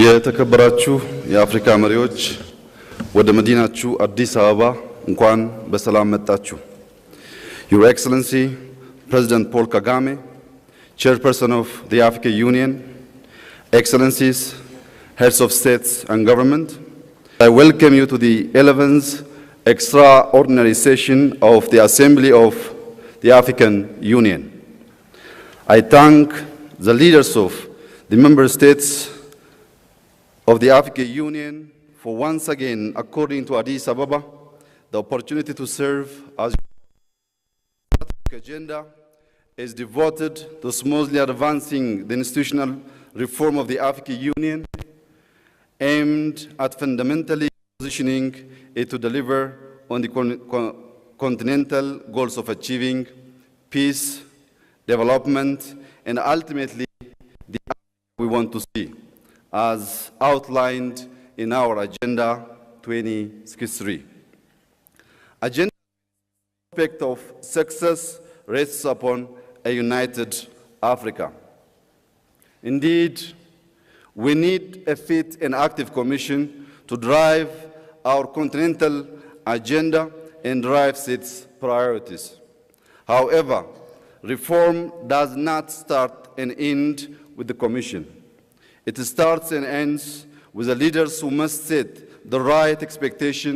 የተከበራችሁ የአፍሪካ መሪዎች ወደ መዲናችሁ አዲስ አበባ እንኳን በሰላም መጣችሁ። Your Excellency President Paul Kagame, Chairperson of the African Union, Excellencies, Heads of States and Government, I welcome you to the 11th extraordinary session of the Assembly of the African Union. I thank the leaders of the member states of the African Union for once again, according to Addis Ababa, the opportunity to serve as the agenda is devoted to smoothly advancing the institutional reform of the African Union, aimed at fundamentally positioning it to deliver on the continental goals of achieving peace, development, and ultimately the Africa we want to see, as outlined in our Agenda 2063. Agenda aspect of success rests upon a united Africa. Indeed, we need a fit and active commission to drive our continental agenda and drive its priorities. However, reform does not start and end with the commission. It starts and ends with the leaders who must set the right expectation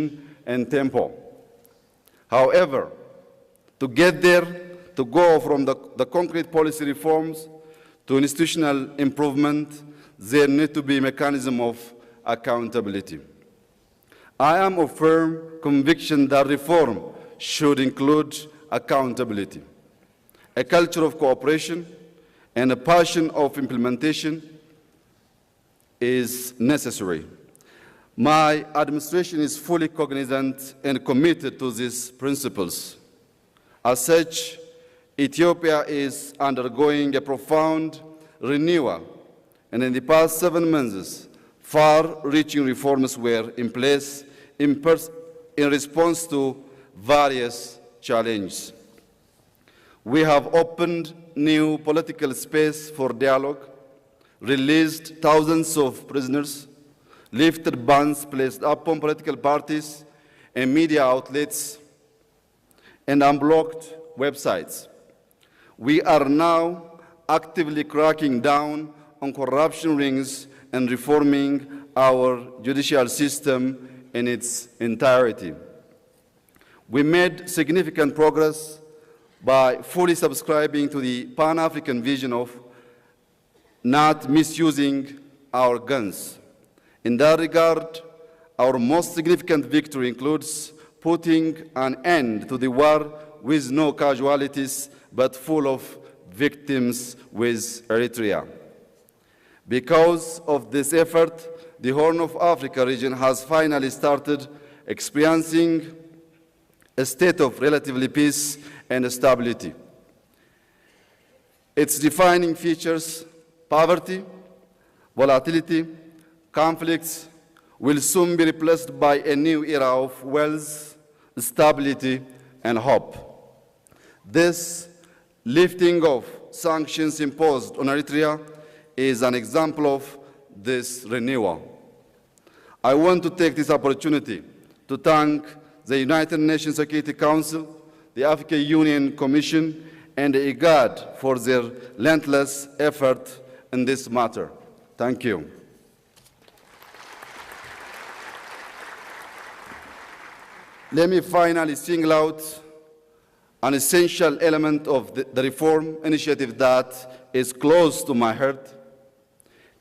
and tempo. However, to get there, to go from the concrete policy reforms to institutional improvement, there need to be a mechanism of accountability. I am of firm conviction that reform should include accountability, a culture of cooperation, and a passion of implementation is necessary. My administration is fully cognizant and committed to these principles. As such, Ethiopia is undergoing a profound renewal, and in the past 7 months, far-reaching reforms were in place in response to various challenges. We have opened new political space for dialogue, released thousands of prisoners, lifted bans placed upon political parties and media outlets, and unblocked websites. We are now actively cracking down on corruption rings and reforming our judicial system in its entirety. We made significant progress by fully subscribing to the Pan-African vision of not misusing our guns. In that regard, our most significant victory includes putting an end to the war with no casualties but full of victims with Eritrea. Because of this effort, the Horn of Africa region has finally started experiencing a state of relatively peace and stability. Its defining features, poverty, volatility, conflicts, will soon be replaced by a new era of wealth, stability, and hope. This lifting of sanctions imposed on Eritrea is an example of this renewal. I want to take this opportunity to thank the United Nations Security Council, the African Union Commission, and the IGAD for their relentless effort in this matter. Thank you. Let me finally single out an essential element of the reform initiative that is close to my heart: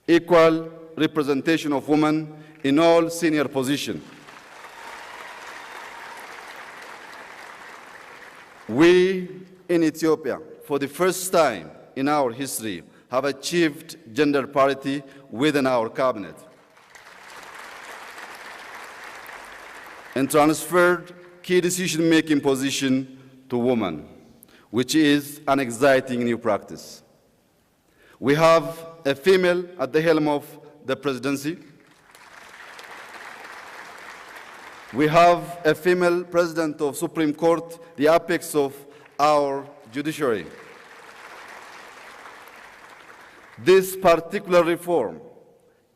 equal representation of women in all senior positions. We in Ethiopia, for the first time in our history, have achieved gender parity within our cabinet and transferred key decision-making position to women, which is an exciting new practice. We have a female at the helm of the presidency. We have a female president of Supreme Court, the apex of our judiciary. This particular reform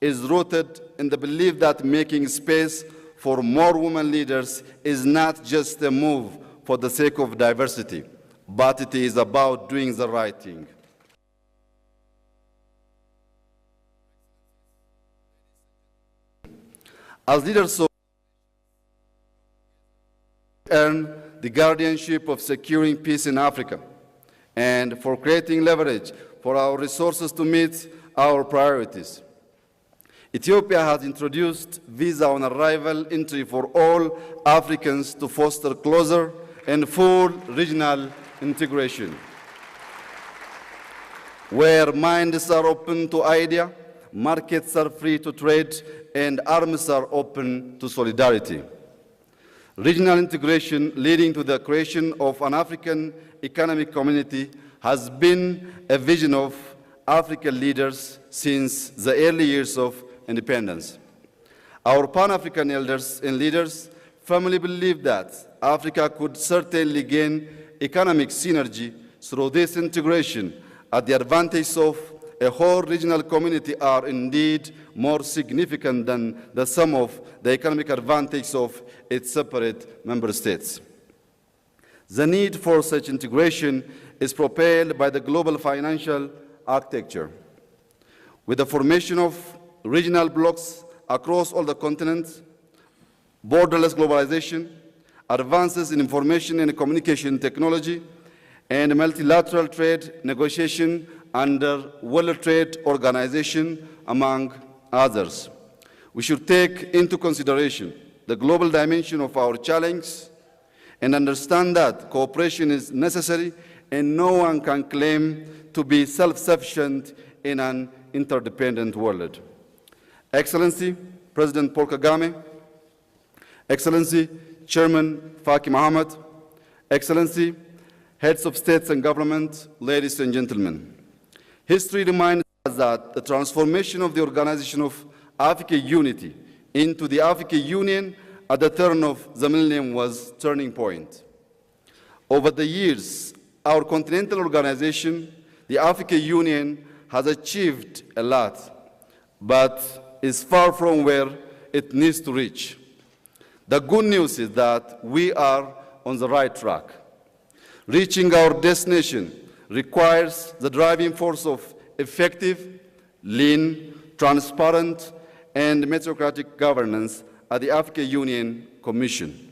is rooted in the belief that making space for more women leaders is not just a move for the sake of diversity, but it is about doing the right thing. As leaders of earn the guardianship of securing peace in Africa and for creating leverage for our resources to meet our priorities. Ethiopia has introduced visa on arrival entry for all Africans to foster closer and full regional integration. Where minds are open to idea, markets are free to trade, and arms are open to solidarity. Regional integration leading to the creation of an African economic community has been a vision of African leaders since the early years of independence. Our Pan-African elders and leaders firmly believe that Africa could certainly gain economic synergy through this integration, at the advantage of a whole regional community are indeed more significant than the sum of the economic advantage of its separate member states. The need for such integration is propelled by the global financial architecture. With the formation of regional blocs across all the continents, borderless globalization, advances in information and communication technology, and multilateral trade negotiation under World Trade Organization, among others. We should take into consideration the global dimension of our challenge and understand that cooperation is necessary and no one can claim to be self-sufficient in an interdependent world. Excellency, President Paul Kagame, Excellency, Chairman Faki Mohammed, Excellency, Heads of States and Government, ladies and gentlemen. History reminds us that the transformation of the Organization of African Unity into the African Union at the turn of the millennium was a turning point. Over the years, our continental organization, the African Union, has achieved a lot, but is far from where it needs to reach. The good news is that we are on the right track. Reaching our destination requires the driving force of effective, lean, transparent, and meritocratic governance at the African Union Commission.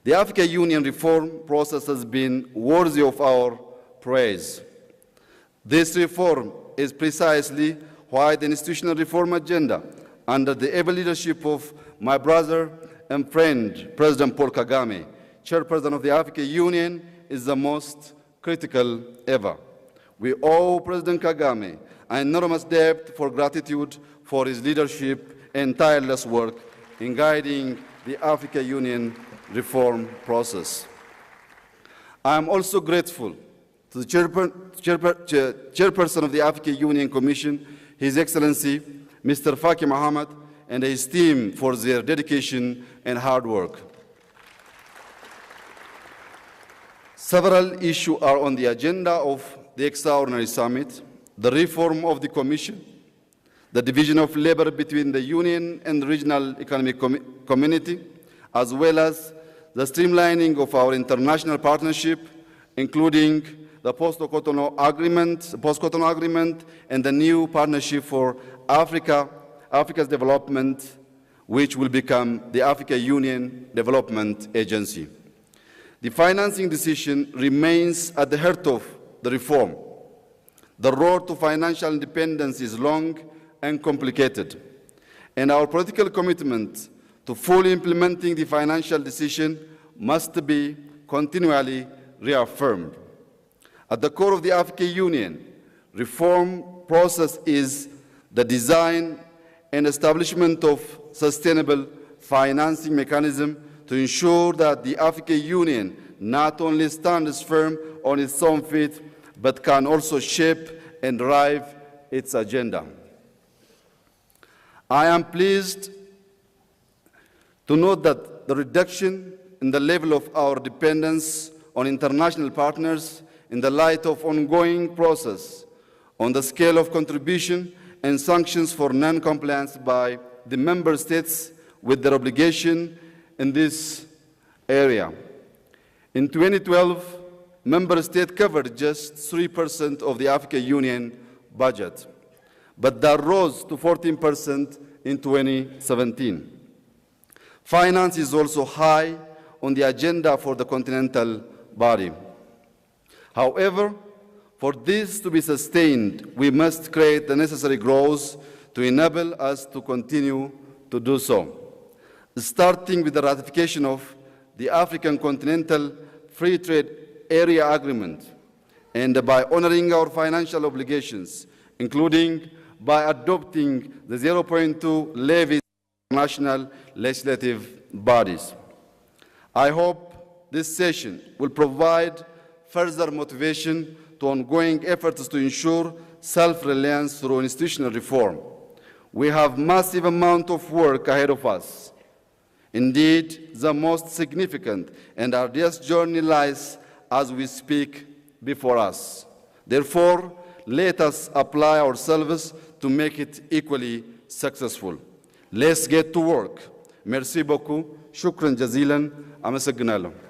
The African Union reform process has been worthy of our praise. This reform is precisely why the institutional reform agenda, under the able leadership of my brother and friend, President Paul Kagame, Chairperson of the African Union, is the most critical ever. We owe President Kagame an enormous debt for gratitude for his leadership and tireless work in guiding the African Union reform process. I am also grateful to the chairperson of the African Union Commission, His Excellency, Mr. Faki Mohammed, and his team for their dedication and hard work. Several issues are on the agenda of the extraordinary summit: the reform of the Commission, the division of labor between the Union and the regional economic community, as well as the streamlining of our international partnership, including the post-Cotonou agreement, and the new partnership for Africa's development, which will become the African Union Development Agency. The financing decision remains at the heart of the reform. The road to financial independence is long and complicated, and our political commitment to fully implementing the financial decision must be continually reaffirmed. At the core of the African Union reform process is the design and establishment of sustainable financing mechanism to ensure that the African Union not only stands firm on its own feet, but can also shape and drive its agenda. I am pleased to note that the reduction in the level of our dependence on international partners in the light of ongoing process on the scale of contribution and sanctions for non-compliance by the member states with their obligation in this area. In 2012, member states covered just 3% of the African Union budget, but that rose to 14% in 2017. Finance is also high on the agenda for the continental body. However, for this to be sustained, we must create the necessary growth to enable us to continue to do so, starting with the ratification of the African Continental Free Trade Area Agreement and by honoring our financial obligations, including by adopting the 0.2 levies for national legislative bodies. I hope this session will provide further motivation to ongoing efforts to ensure self-reliance through institutional reform. We have massive amount of work ahead of us. Indeed, the most significant and arduous journey lies as we speak before us. Therefore, let us apply ourselves to make it equally successful. Let's get to work. Merci beaucoup. Shukran jazilan. Amasagnalo.